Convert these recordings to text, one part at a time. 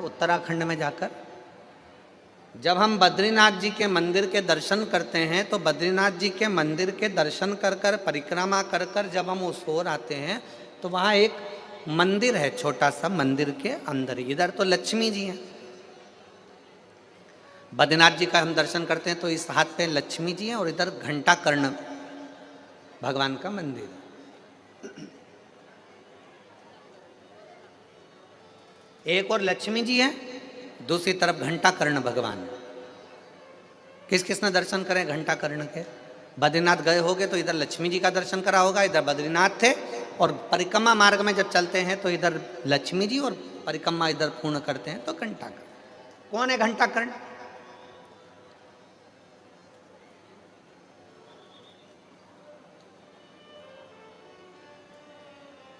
उत्तराखंड में जाकर। जब हम बद्रीनाथ जी के मंदिर के दर्शन करते हैं तो बद्रीनाथ जी के मंदिर के दर्शन कर कर परिक्रमा कर कर जब हम उस ओर आते हैं तो वहाँ एक मंदिर है, छोटा सा, मंदिर के अंदर इधर तो लक्ष्मी जी हैं। बद्रीनाथ जी का हम दर्शन करते हैं तो इस हाथ पे लक्ष्मी जी हैं और इधर घंटा कर्ण भगवान का मंदिर है। एक और लक्ष्मी जी है, दूसरी तरफ घंटा कर्ण भगवान। किस किस ने दर्शन करें घंटा कर्ण के? बद्रीनाथ गए होगे तो इधर लक्ष्मी जी का दर्शन करा होगा, इधर बद्रीनाथ थे, और परिक्रमा मार्ग में जब चलते हैं तो इधर लक्ष्मी जी और परिक्रमा इधर पूर्ण करते हैं तो घंटा कर्ण। कौन है घंटा कर्ण?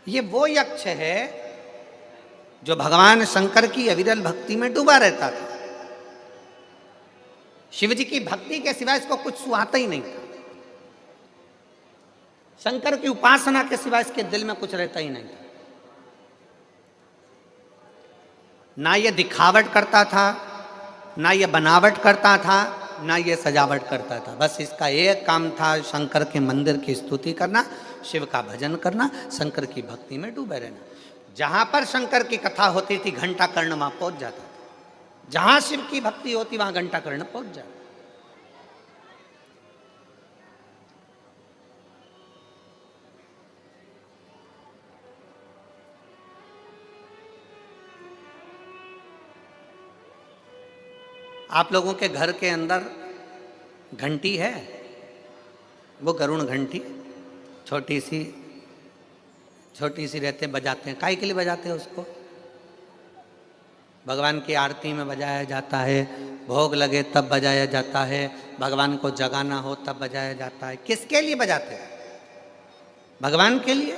ये वो यक्ष है जो भगवान शंकर की अविरल भक्ति में डूबा रहता था। शिव जी की भक्ति के सिवाय इसको कुछ सुहाता ही नहीं था। शंकर की उपासना के सिवाय इसके दिल में कुछ रहता ही नहीं था। ना ये दिखावट करता था, ना ये बनावट करता था, ना ये सजावट करता था। बस इसका एक काम था, शंकर के मंदिर की स्तुति करना, शिव का भजन करना, शंकर की भक्ति में डूबे रहना। जहां पर शंकर की कथा होती थी घंटा कर्ण वहां पहुंच जाता था। जहां शिव की भक्ति होती वहां घंटा कर्ण पहुंच जाता। आप लोगों के घर के अंदर घंटी है, वो गरुण घंटी, छोटी सी रहते, बजाते हैं। काहे के लिए बजाते हैं उसको? भगवान की आरती में बजाया जाता है, भोग लगे तब बजाया जाता है, भगवान को जगाना हो तब बजाया जाता है। किसके लिए बजाते हैं? भगवान के लिए।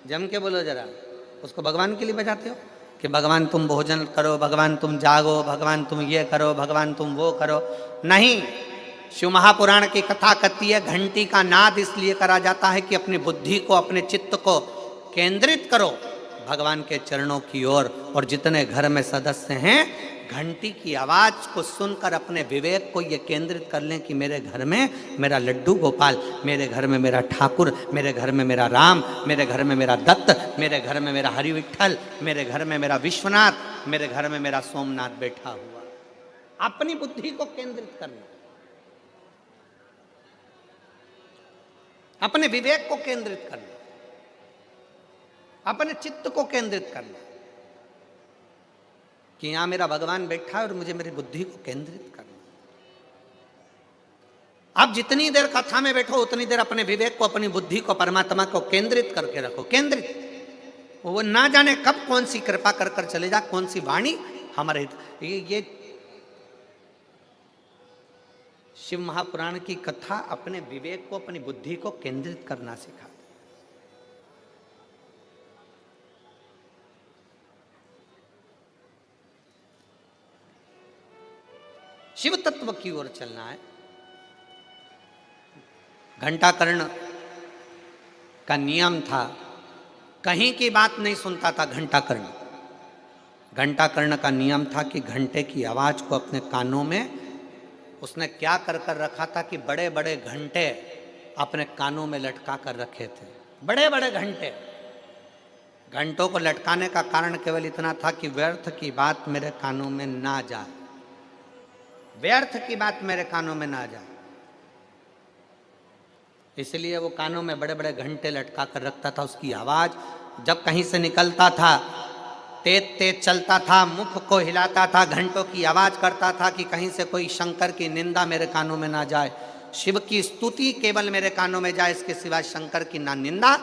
जम के बोलो जरा, उसको भगवान के लिए बजाते हो कि भगवान तुम भोजन करो, भगवान तुम जागो, भगवान तुम ये करो, भगवान तुम वो करो? नहीं। शिव महापुराण की कथा कहती है घंटी का नाद इसलिए करा जाता है कि अपनी बुद्धि को, अपने चित्त को केंद्रित करो भगवान के चरणों की ओर। और जितने घर में सदस्य हैं घंटी की आवाज को सुनकर अपने विवेक को ये केंद्रित कर लें कि मेरे घर में मेरा लड्डू गोपाल, मेरे घर में मेरा ठाकुर, मेरे घर में मेरा राम, मेरे घर में मेरा दत्त, मेरे घर में मेरा हरि विठल, मेरे घर में मेरा विश्वनाथ, मेरे घर में मेरा सोमनाथ बैठा हुआ। अपनी बुद्धि को केंद्रित करना, अपने विवेक को केंद्रित करना, अपने चित्त को केंद्रित करना कि यहां मेरा भगवान बैठा है और मुझे मेरी बुद्धि को केंद्रित करना। आप जितनी देर कथा में बैठो उतनी देर अपने विवेक को, अपनी बुद्धि को, परमात्मा को केंद्रित करके रखो। केंद्रित, वो ना जाने कब कौन सी कृपा कर कर चले जा, कौन सी वाणी हमारे ये शिव महापुराण की कथा अपने विवेक को, अपनी बुद्धि को केंद्रित करना सिखाती। शिव तत्व की ओर चलना है। घंटा कर्ण का नियम था, कहीं की बात नहीं सुनता था घंटा कर्ण। घंटा कर्ण का नियम था कि घंटे की आवाज को अपने कानों में उसने क्या कर कर रखा था कि बड़े बड़े घंटे अपने कानों में लटका कर रखे थे। बड़े बड़े घंटे। घंटों को लटकाने का कारण केवल इतना था कि व्यर्थ की बात मेरे कानों में ना जाए, व्यर्थ की बात मेरे कानों में ना जाए, इसलिए वो कानों में बड़े बड़े घंटे लटका कर रखता था। उसकी आवाज जब कहीं से निकलता था तेज तेज चलता था, मुख को हिलाता था, घंटों की आवाज करता था कि कहीं से कोई शंकर की निंदा मेरे कानों में ना जाए, शिव की स्तुति केवल मेरे कानों में जाए, इसके सिवाय शंकर की ना निंदा,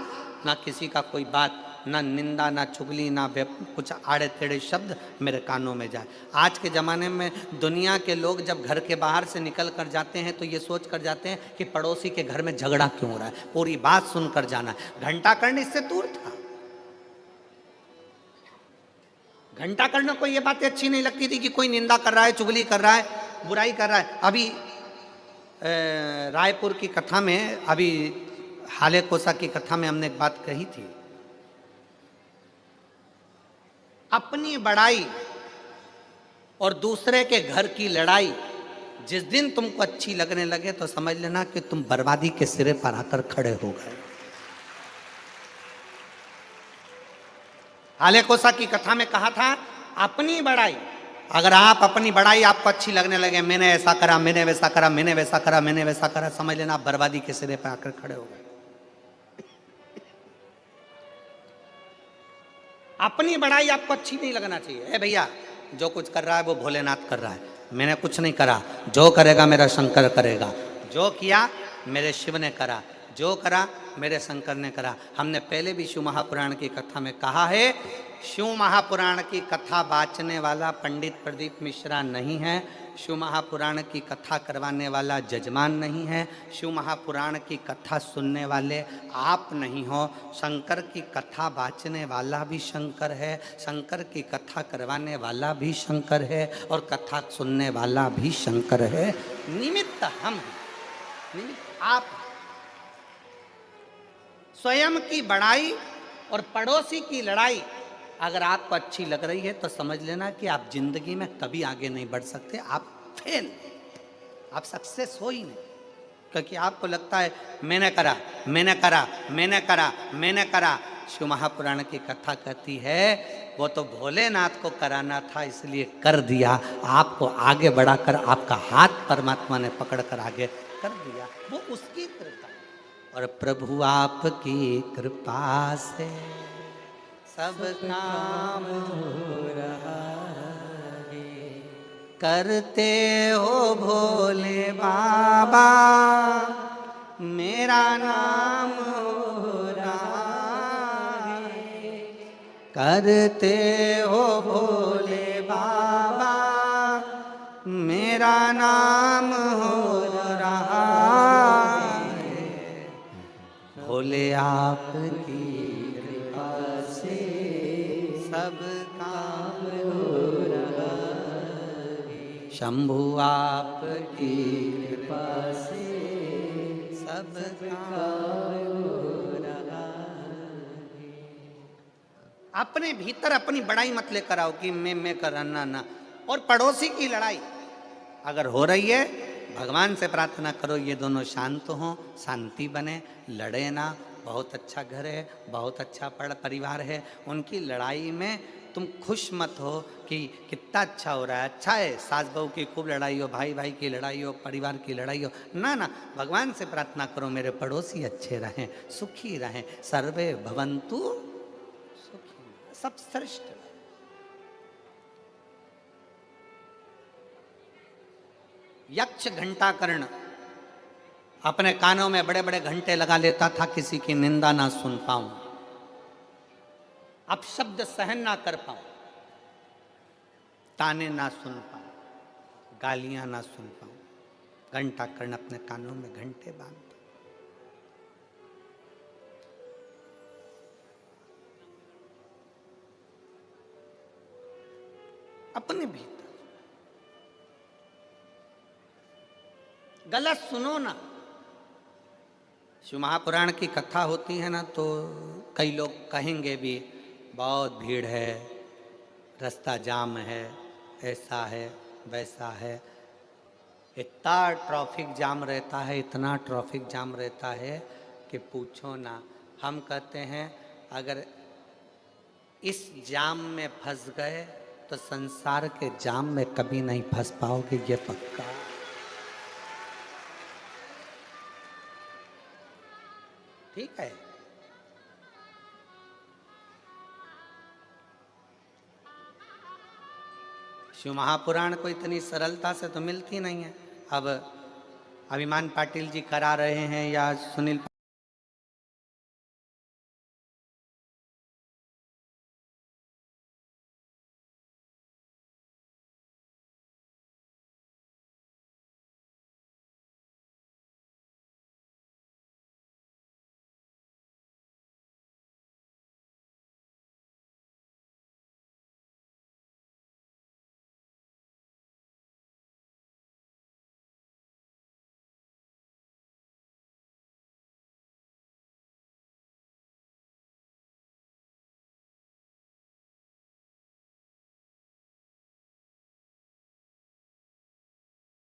ना किसी का कोई बात, ना निंदा, ना चुगली, ना कुछ आड़े टेढ़े शब्द मेरे कानों में जाए। आज के ज़माने में दुनिया के लोग जब घर के बाहर से निकल कर जाते हैं तो ये सोच कर जाते हैं कि पड़ोसी के घर में झगड़ा क्यों हो रहा है, पूरी बात सुनकर जाना है। घंटा कर्ण इससे दूर था। घंटा कर्ण को ये बातें अच्छी नहीं लगती थी कि कोई निंदा कर रहा है, चुगली कर रहा है, बुराई कर रहा है। अभी रायपुर की कथा में, अभी हाले कोसा की कथा में हमने एक बात कही थी, अपनी बड़ाई और दूसरे के घर की लड़ाई जिस दिन तुमको अच्छी लगने लगे तो समझ लेना कि तुम बर्बादी के सिरे पर आकर खड़े हो गए। हाले कोसा की कथा में कहा था, अपनी बड़ाई, अगर आप अपनी बड़ाई आपको अच्छी लगने लगे, मैंने ऐसा करा, मैंने वैसा करा, मैंने वैसा करा, मैंने वैसा करा, समझ लेना आप बर्बादी के सिरे पर आकर खड़े हो गए। अपनी बड़ाई आपको अच्छी नहीं लगना चाहिए। ए भैया, जो कुछ कर रहा है वो भोलेनाथ कर रहा है, मैंने कुछ नहीं करा, जो करेगा मेरा शंकर करेगा, जो किया मेरे शिव ने करा, जो करा मेरे शंकर ने करा। हमने पहले भी शिव महापुराण की कथा में कहा है, शिव महापुराण की कथा बाचने वाला पंडित प्रदीप मिश्रा नहीं है, शिव महापुराण की कथा करवाने वाला जजमान नहीं है, शिव महापुराण की कथा सुनने वाले आप नहीं हो। शंकर की कथा बाचने वाला भी शंकर है, शंकर की कथा करवाने वाला भी शंकर है, और कथा सुनने वाला भी शंकर है। निमित्त हम हैं, निमित्त आप। स्वयं की बड़ाई और पड़ोसी की लड़ाई अगर आपको अच्छी लग रही है तो समझ लेना कि आप जिंदगी में कभी आगे नहीं बढ़ सकते, आप फेल, आप सक्सेस हो ही नहीं। क्योंकि आपको लगता है मैंने करा, मैंने करा, मैंने करा, मैंने करा। शिव महापुराण की कथा कहती है वो तो भोलेनाथ को कराना था इसलिए कर दिया, आपको आगे बढ़ाकर आपका हाथ परमात्मा ने पकड़कर आगे कर दिया, वो उसकी कृपा। और प्रभु आपकी कृपा से सब काम हो रहा है, करते हो भोले बाबा मेरा नाम हो रहा है, करते हो भोले बाबा मेरा नाम हो रहा है, भोले आपकी कृपा से सब काम हो रहा है, शंभु आपकी कृपा से सब काम हो रहा है। अपने भीतर अपनी बड़ाई मत लेकर आओ कि मैं करना ना। और पड़ोसी की लड़ाई अगर हो रही है, भगवान से प्रार्थना करो ये दोनों शांत हों, शांति बने, लड़े ना। बहुत अच्छा घर है, बहुत अच्छा परिवार है, उनकी लड़ाई में तुम खुश मत हो कि कितना अच्छा हो रहा है। अच्छा है सास बहू की खूब लड़ाई हो, भाई भाई की लड़ाई हो, परिवार की लड़ाई हो, ना ना, भगवान से प्रार्थना करो मेरे पड़ोसी अच्छे रहें, सुखी रहें, सर्वे भवन्तु सुखी, सब श्रेष्ठ। यक्ष घंटा कर्ण अपने कानों में बड़े बड़े घंटे लगा लेता था, किसी की निंदा ना सुन पाऊं, अब शब्द सहन ना कर पाऊं, ताने ना सुन पाऊं, गालियां ना सुन पाऊं। घंटा कर्ण अपने कानों में घंटे बांधता। अपने भीतर गलत सुनो ना। शिव महापुराण की कथा होती है ना तो कई लोग कहेंगे भी बहुत भीड़ है, रास्ता जाम है, ऐसा है वैसा है। इतना ट्रैफिक जाम रहता है, इतना ट्रैफिक जाम रहता है कि पूछो ना। हम कहते हैं अगर इस जाम में फंस गए तो संसार के जाम में कभी नहीं फंस पाओगे, ये पक्का। ठीक है, शिव महापुराण को इतनी सरलता से तो मिलती नहीं है। अब अभिमान पाटिल जी करा रहे हैं या सुनील